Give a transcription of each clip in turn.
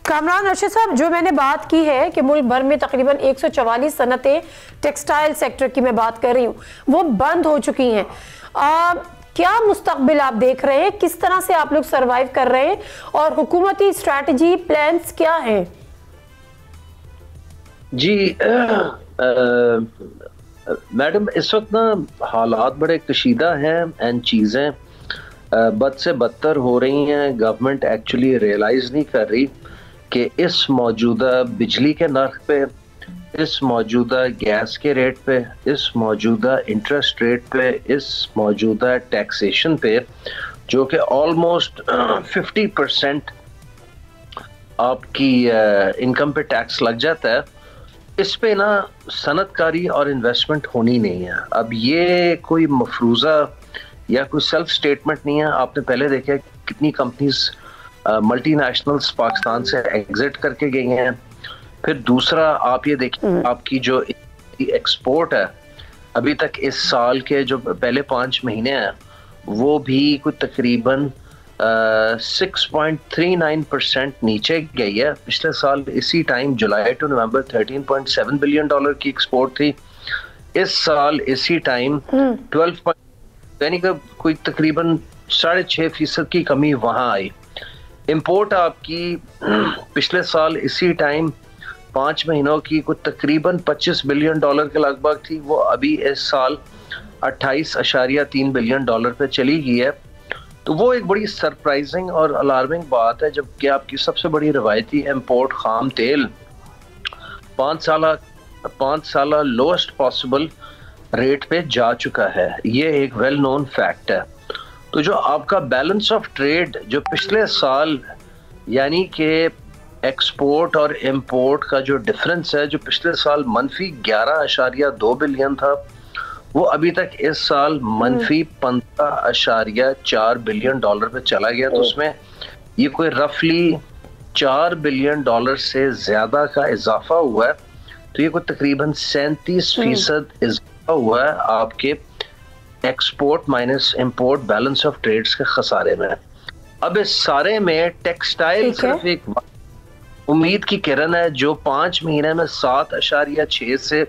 کامران رشید صاحب، جو میں نے بات کی ہے کہ ملک بھر میں تقریباً 144 صنعتیں ٹیکسٹائل سیکٹر کی میں بات کر رہی ہوں وہ بند ہو چکی ہیں، کیا مستقبل آپ دیکھ رہے ہیں؟ کس طرح سے آپ لوگ سروائیو کر رہے ہیں اور حکومتی اسٹریٹجی پلانز کیا ہیں؟ جی میڈم، اس وقت نا حالات بڑے کشیدہ ہیں اینڈ چیزیں بد سے بدتر ہو رہی ہیں. گورنمنٹ ایکچولی ریئلائز نہیں کر رہی کہ اس موجودہ بجلی کے نرخ پہ، اس موجودہ گیس کے ریٹ پہ، اس موجودہ انٹرسٹ ریٹ پہ، اس موجودہ ٹیکسیشن پہ، جو کہ آلموسٹ 50% آپ کی انکم پہ ٹیکس لگ جاتا ہے، اس پہ نا صنعت کاری اور انویسٹمنٹ ہونی نہیں ہے. اب یہ کوئی مفروضہ یا کوئی سیلف سٹیٹمنٹ نہیں ہے. آپ نے پہلے دیکھا کتنی کمپنیز ملٹی نیشنلز پاکستان سے ایگزٹ کر کے گئی ہیں. پھر دوسرا آپ یہ دیکھیں، آپ کی جو ایکسپورٹ ہے ابھی تک اس سال کے جو پہلے 5 مہینے ہیں وہ بھی کوئی تقریباً 6.39% نیچے گئی ہے. پچھلے سال اسی ٹائم جولائی ٹو نومبر 13.7 بلین ڈالر کی ایکسپورٹ تھی. اس سال اسی ٹائم 12 یعنی کہ کوئی تقریباً 6.5% کی کمی وہاں آئی. امپورٹ آپ کی پچھلے سال اسی ٹائم 5 مہینوں کی کوئی تقریباً 25 بلین ڈالر کے لگ بھگ تھی، وہ ابھی اس سال 28.3 بلین ڈالر پہ چلی گئی ہے. تو وہ ایک بڑی سرپرائزنگ اور الارمنگ بات ہے، جب کہ آپ کی سب سے بڑی روایتی امپورٹ خام تیل 5 سالہ لوسٹ پاسبل ریٹ پہ جا چکا ہے. یہ ایک ویل نون فیکٹ ہے. تو جو آپ کا بیلنس آف ٹریڈ جو پچھلے سال یعنی کہ ایکسپورٹ اور امپورٹ کا جو ڈفرنس ہے، جو پچھلے سال -11.2 بلین تھا، وہ ابھی تک اس سال -15.4 بلین ڈالر پہ چلا گیا. تو اس میں یہ کوئی رفلی 4 بلین ڈالر سے زیادہ کا اضافہ ہوا ہے. تو یہ کوئی تقریباً 37% اضافہ ہوا ہے آپ کے export minus import balance of trades کے خسارے میں. اب اس سارے میں ٹیکسٹائل صرف ایک امید کی کرن ہے، جو 5 مہینے میں 7.6 سے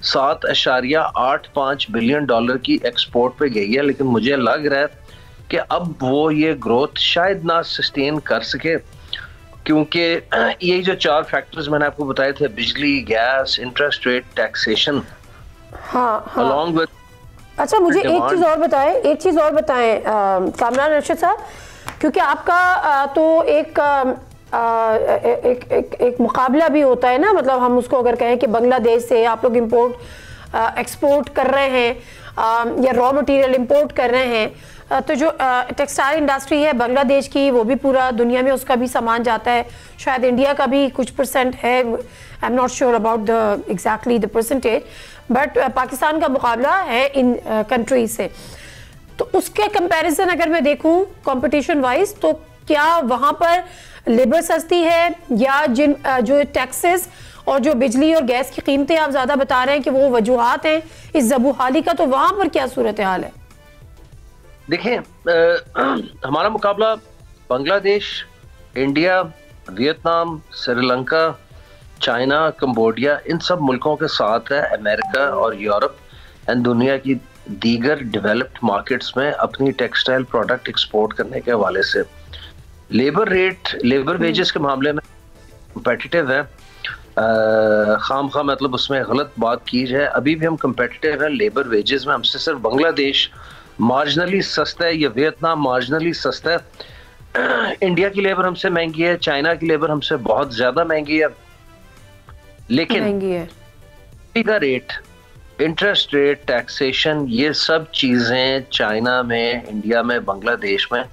7.85 بلین ڈالر کی ایکسپورٹ پہ گئی ہے. لیکن مجھے لگ رہا ہے کہ اب وہ یہ گروتھ شاید نہ سسٹین کر سکے، کیونکہ یہی جو 4 فیکٹرز میں نے آپ کو بتائے تھے، بجلی، گیس، interest rate, taxation, along with اچھا مجھے ایک چیز اور بتائیں کامران رشید صاحب، کیونکہ آپ کا تو ایک مقابلہ بھی ہوتا ہے نا، مطلب ہم اس کو اگر کہیں کہ بنگلہ دیش سے آپ لوگ ایکسپورٹ کر رہے ہیں یا را مٹیریل امپورٹ کر رہے ہیں، تو جو ٹیکسٹائل انڈسٹری ہے بنگلہ دیش کی، وہ بھی پورا دنیا میں اس کا بھی سامان جاتا ہے. شاید انڈیا کا بھی کچھ % ہے، I am not sure about the exactly the percentage, but Pakistan کا مقابلہ ہے ان کنٹریز سے. تو اس کے کمپیریزن اگر میں دیکھوں کمپٹیشن وائز، تو کیا وہاں پر لیبر سستی ہے، یا جو ٹیکسز اور جو بجلی اور گیس کی قیمتیں آپ زیادہ بتا رہے ہیں کہ وہ وجوہات ہیں اس زبو حالی کا، تو وہاں پر کیا صورتحال ہے؟ دیکھیں، ہمارا مقابلہ بنگلہ دیش، India, Vietnam, Sri Lanka, China, Cambodia, ان سب ملکوں کے ساتھ ہے. امریکہ اور یورپ اینڈ دنیا کی دیگر ڈیولپڈ مارکیٹس میں اپنی ٹیکسٹائل پروڈکٹ ایکسپورٹ کرنے کے حوالے سے لیبر ویجز کے معاملے میں کمپیٹیٹیو ہے. خواہ مطلب اس میں غلط بات کی جائے، ابھی بھی ہم کمپیٹیٹیو ہیں لیبر ویجز میں. ہم سے صرف بنگلہ دیش مارجنلی سستا ہے، یا ویتنام مارجنلی سستا ہے. انڈیا کی لیبر ہم سے مہنگی ہے، چائنا کی لیبر ہم سے بہت زیادہ مہنگی ہے. لیکن کا ریٹ، انٹرسٹ ریٹ، ٹیکسیشن، یہ سب چیزیں چائنا میں، انڈیا میں، بنگلہ دیش میں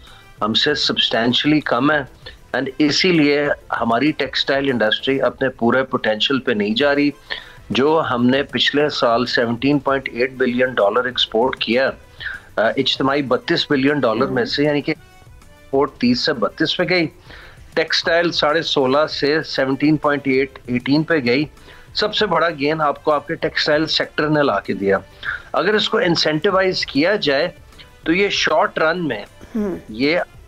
ہم سے سبسٹینشلی کم ہے. اینڈ اسی لیے ہماری ٹیکسٹائل انڈسٹری اپنے پورے پوٹینشیل پہ نہیں جا رہی. جو ہم نے پچھلے سال 17.8 بلین ڈالر ایکسپورٹ کیا، اجتماعی 32 بلین ڈالر میں سے، یعنی کہ ایکسپورٹ 30 سے 32 پہ گئی، ٹیکسٹائل 16.5 سے 17.18 پہ گئی. سب سے بڑا گین آپ کو آپ کے ٹیکسٹائل سیکٹر نے لا کے دیا. اگر اس کو انسینٹیوائز کیا جائے تو یہ شارٹ رن میں یہ